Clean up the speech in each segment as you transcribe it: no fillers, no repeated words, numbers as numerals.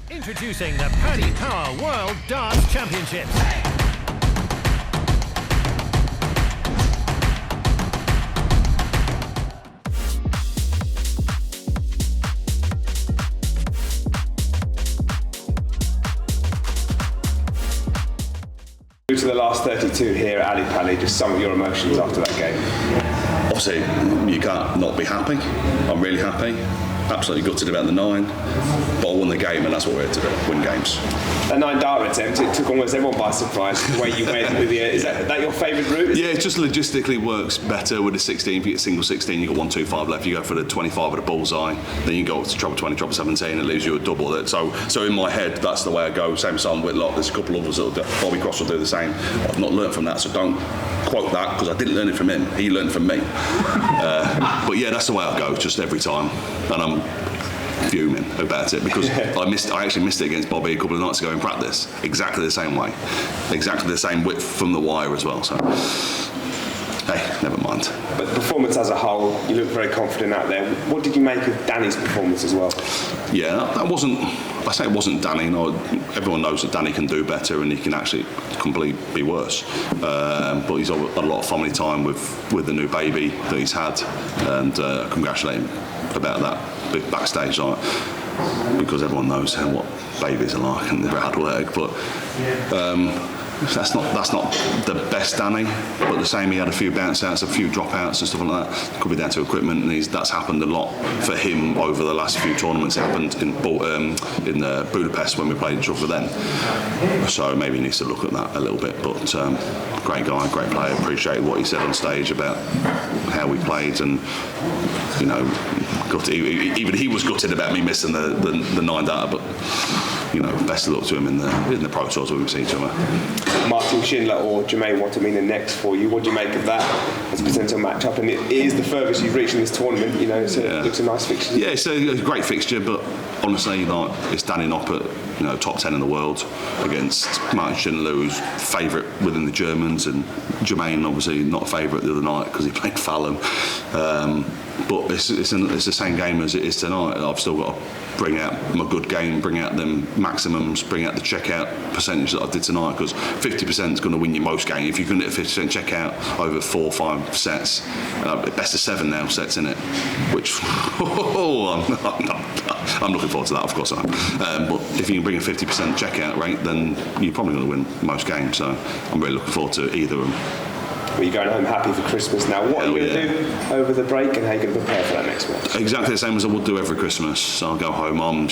Introducing the Paddy Power World Darts Championships. To the last 32 here at Ali Pali, just some of your emotions after that game. Obviously, you can't not be happy. I'm really happy. Absolutely gutted about the 9, but I won the game, and that's what we're here to do, win games. That 9-dart attempt, it took almost everyone by surprise, the way you went with the... Is that your favourite route? Yeah, it just logistically works better with the 16. If you get single 16, you've got 1, 2, 5 left. You go for the 25 with a bullseye, then you go up to treble 20, treble 17, it leaves you a double. So in my head, that's the way I go. Same as Simon Whitlock, there's a couple of others that'll do. Bobby Cross will do the same. I've not learned from that, so don't quote that, because I didn't learn it from him. He learned from me. But yeah, that's the way I go, just every time. And I'm fuming about it because I actually missed it against Bobby a couple of nights ago in practice, exactly the same way, exactly the same width from the wire as well, so hey, never mind. But performance as a whole, you look very confident out there. What did you make of Danny's performance as well? Yeah, that wasn't, I say it wasn't Danny. No, everyone knows that Danny can do better and he can actually completely be worse. But he's had a lot of family time with the new baby that he's had, and congratulate him about that big backstage, like, because everyone knows what babies are like and they're hard work. But that's not the best Danny, but the same, he had a few bounce outs, a few drop outs and stuff like that. Could be down to equipment, and that's happened a lot for him over the last few tournaments. It happened in Budapest when we played each other then, so maybe he needs to look at that a little bit. But great guy, great player. Appreciate what he said on stage about how we played, and you know, even he was gutted about me missing the 9-data, but you know, best of luck to him in the Pro Tours when we see each other. Martin Schindler or Jermaine Wattermina next for you. What do you make of that as a potential match-up? And it is the furthest you've reached in this tournament, you know, so it looks a nice fixture. Yeah, it's a great fixture, but honestly, like, it's Danny Noppert, you know, top 10 in the world, against Martin Schindler, who's favourite within the Germans, and Jermaine, obviously, not a favourite the other night because he played Fallon. But it's the same game as it is tonight. I've still got to bring out my good game, bring out them maximums, bring out the checkout percentage that I did tonight, because 50% is going to win you most games. If you can get a 50% checkout over 4 or 5 sets, best of 7 now sets in it, which I'm looking forward to that, of course I am. But if you can bring a 50% checkout rate, then you're probably going to win most games. So I'm really looking forward to either of them. Well, you're going home happy for Christmas now. What are you going to do over the break, and how are you going to prepare for that next match? Exactly the same as I would do every Christmas. So I'll go home. I'm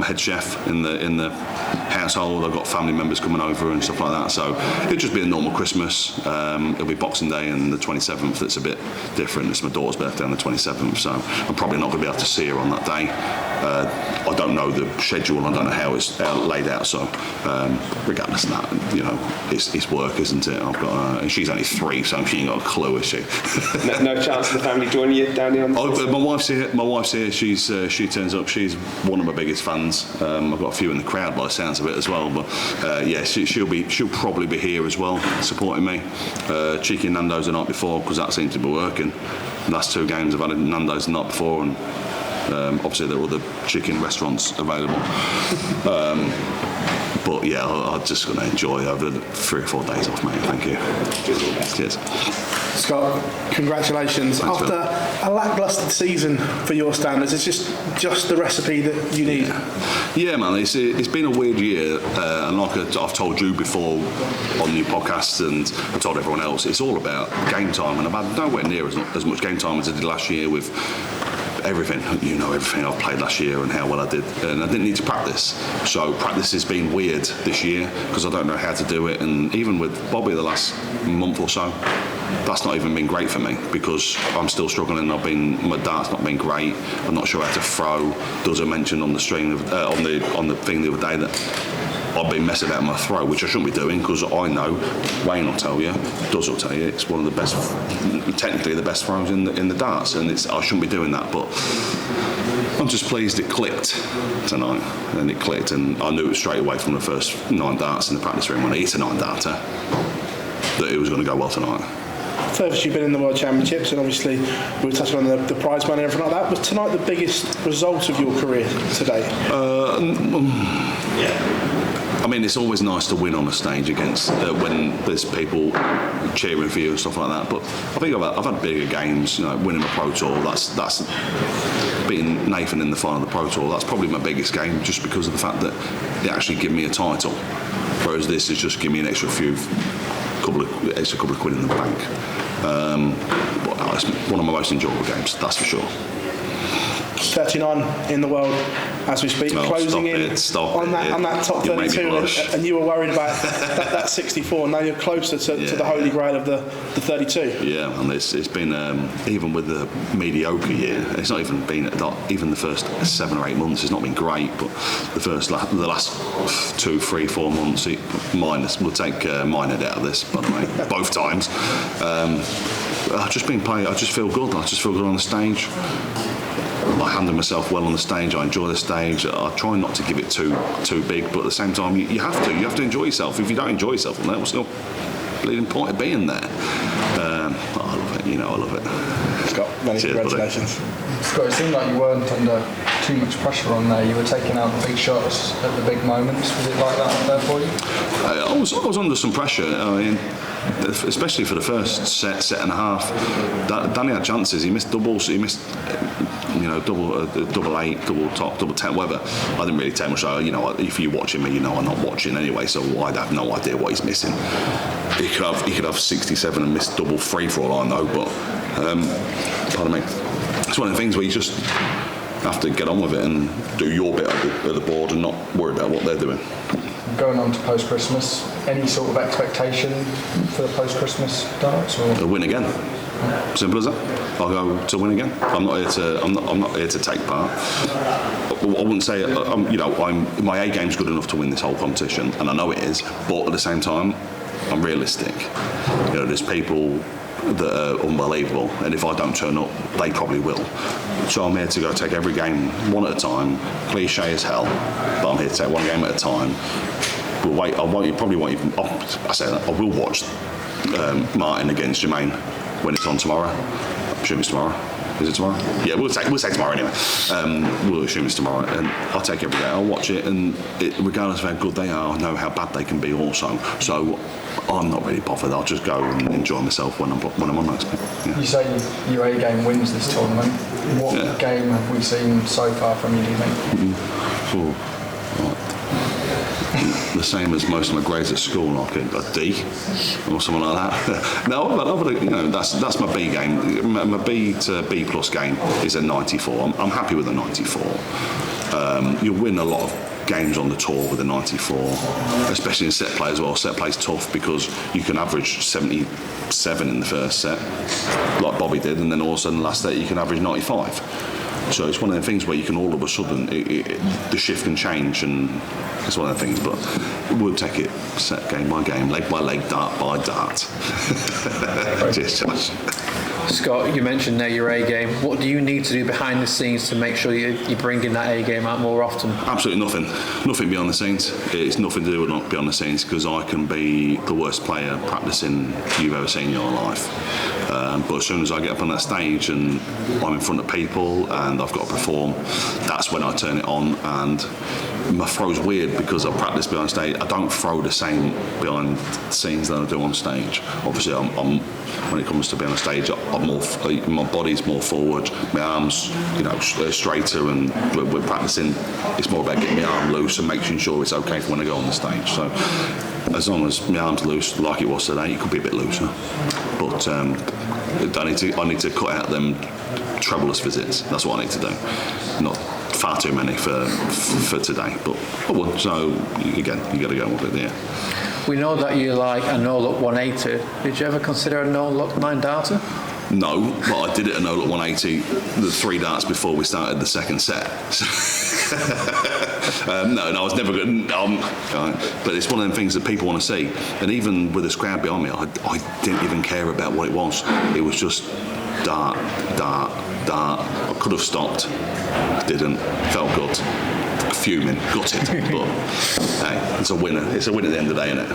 head chef in the household. I've got family members coming over and stuff like that. So it'll just be a normal Christmas. It'll be Boxing Day and the 27th. That's a bit different. It's my daughter's birthday on the 27th, so I'm probably not going to be able to see her on that day. I don't know the schedule. I don't know how it's laid out. So regardless of that, you know, it's work, isn't it? I've got and she's only 3, so she ain't got a clue, is she? no chance of the family joining you down here on the my wife's here. She turns up. She's one of my biggest fans. I've got a few in the crowd by the sounds of it as well. But yeah, she'll probably be here as well, supporting me. Cheeky Nandos the night before, because that seems to be working. The last 2 games I've had at Nandos the night before, and obviously there are other chicken restaurants available. But yeah, I'm just going to enjoy over the 3 or 4 days off, mate. Thank you. Cheers. Scott, congratulations. Thanks, after a lacklustre season for your standards, it's just the recipe that you need. Yeah, man, it's been a weird year, and like I've told you before on your podcast, and I told everyone else, it's all about game time, and I've had nowhere near as much game time as I did last year with everything. You know, everything I've played last year and how well I did, and I didn't need to practice. So practice has been weird this year because I don't know how to do it, and even with Bobby the last month or so, that's not even been great for me because I'm still struggling. My dart's not been great. I'm not sure how to throw. Dozer mentioned on the stream on the thing the other day that I've been messing about my throw, which I shouldn't be doing because I know, Wayne will tell you, Dozer will tell you, it's one of the best, technically the best throws in the darts, and I shouldn't be doing that, but I'm just pleased it clicked tonight, and it clicked, and I knew it straight away from the first 9 darts in the practice room when I hit a 9-darter that it was going to go well tonight. furthest you've been in the World Championships, and obviously we were touching on the prize money and everything like that. Was tonight the biggest result of your career today? I mean, it's always nice to win on a stage against when there's people cheering for you and stuff like that. But I think I've had bigger games. You know, winning a Pro Tour. That's beating Nathan in the final of the Pro Tour. That's probably my biggest game, just because of the fact that it actually gave me a title. Whereas this is just give me an extra couple of quid in the bank. But it's one of my most enjoyable games. That's for sure. 39 in the world as we speak, closing in on that top 32, and you were worried about that 64. Now you're closer to the holy grail of the 32. Yeah, and it's been even with the mediocre year, it's not even been even the first 7 or 8 months. It's not been great, but the last 2, 3, 4 months, we'll take minor out of this, by the way, both times. I've just been playing. I just feel good. I just feel good on the stage. I handle myself well on the stage. I enjoy the stage. I try not to give it too big, but at the same time, you have to enjoy yourself. If you don't enjoy yourself, then what's the bleeding point of being there? I love it. I love it. Scott, many congratulations. Scott, it seemed like you weren't under too much pressure on there. You were taking out the big shots at the big moments. Was it like that there for you? I was under some pressure. I mean, especially for the first set and a half. Danny had chances. He missed doubles. He missed, double 8, double top, double 10, whatever. I didn't really take much. If you're watching me, I'm not watching anyway, so I'd have no idea what he's missing. He could have 67 and miss double 3 for all I know. But pardon me. It's one of the things where you just have to get on with it and do your bit of the board and not worry about what they're doing. Going on to post-Christmas, any sort of expectation for the post-Christmas darts? To win again. Simple as that. I'll go to win again. I'm not here to take part. I wouldn't say my A game's good enough to win this whole competition, and I know it is. But at the same time, I'm realistic. There's people that are unbelievable, and if I don't turn up, they probably will. So I'm here to go take every game one at a time. Cliche as hell, but I'm here to take one game at a time. I will watch Martin against Jermaine when it's on tomorrow. I assume it's tomorrow. Is it tomorrow? Yeah, we'll say tomorrow anyway. We'll assume it's tomorrow, and I'll take every day. I'll watch it, and regardless of how good they are, I know how bad they can be also. So I'm not really bothered. I'll just go and enjoy myself when I'm on next game. Yeah. You say your A game wins this tournament. What game have we seen so far from you, do you think? The same as most of my grades at school, like a D or something like that. No, but that's my B game. My B to B plus game is a 94. I'm happy with a 94. You'll win a lot of games on the tour with a 94, especially in set play as well. Set play's tough because you can average 77 in the first set, like Bobby did, and then all of a sudden the last set you can average 95. So it's one of the things where you can all of a sudden, the shift can change, and it's one of the things, but we'll take it set game by game, leg by leg, dart by dart. Cheers, Josh. Scott, you mentioned now your A game. What do you need to do behind the scenes to make sure you bring in that A game out more often? Absolutely nothing. Nothing beyond the scenes. It's nothing to do with not beyond the scenes, because I can be the worst player practicing you've ever seen in your life. But as soon as I get up on that stage and I'm in front of people and I've got to perform, that's when I turn it on. And my throw's weird because I practice behind stage. I don't throw the same behind the scenes that I do on stage. Obviously, I'm when it comes to being on stage, my body's more forward, my arms, straighter, and we're practicing. It's more about getting my arm loose and making sure it's okay for when I go on the stage. So, as long as my arm's loose, like it was today, it could be a bit looser. But I need to cut out them troublous visits. That's what I need to do. Not far too many for today, but I would. So again, you got to go with it there. We know that you like a no-look 180. Did you ever consider a no-look 9 darter? No, but I did it a no-look 180 the 3 darts before we started the second set. No, I was never good. But it's one of them things that people want to see. And even with this crowd behind me, I didn't even care about what it was. It was just dart, dart, dart. I could have stopped. Didn't. Felt good. Fuming. Gutted. But hey, it's a winner. It's a win at the end of the day, isn't it?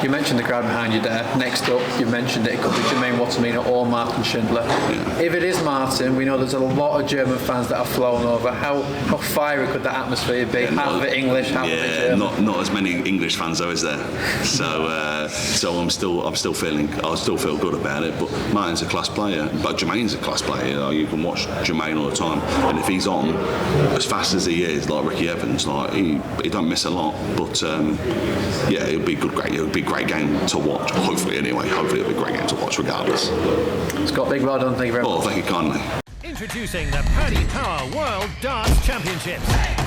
You mentioned the crowd behind you there. Next up, you mentioned it could be Jermaine Wattimena or Martin Schindler. Yeah. If it is Martin, we know there's a lot of German fans that are flown over. How fiery could that atmosphere be? Half of it English, half of it German. Not as many English fans though, is there? So I still feel good about it. But Martin's a class player, but Jermaine's a class player. You can watch Jermaine all the time, and if he's on as fast as he is, like Ricky Evans, like he don't miss a lot. But it'll be a great game to watch. Hopefully, anyway. Hopefully, it'll be a great game to watch, regardless. Scott, big well done. Thank you very much. Oh, thank you kindly. Introducing the Paddy Power World Darts Championships.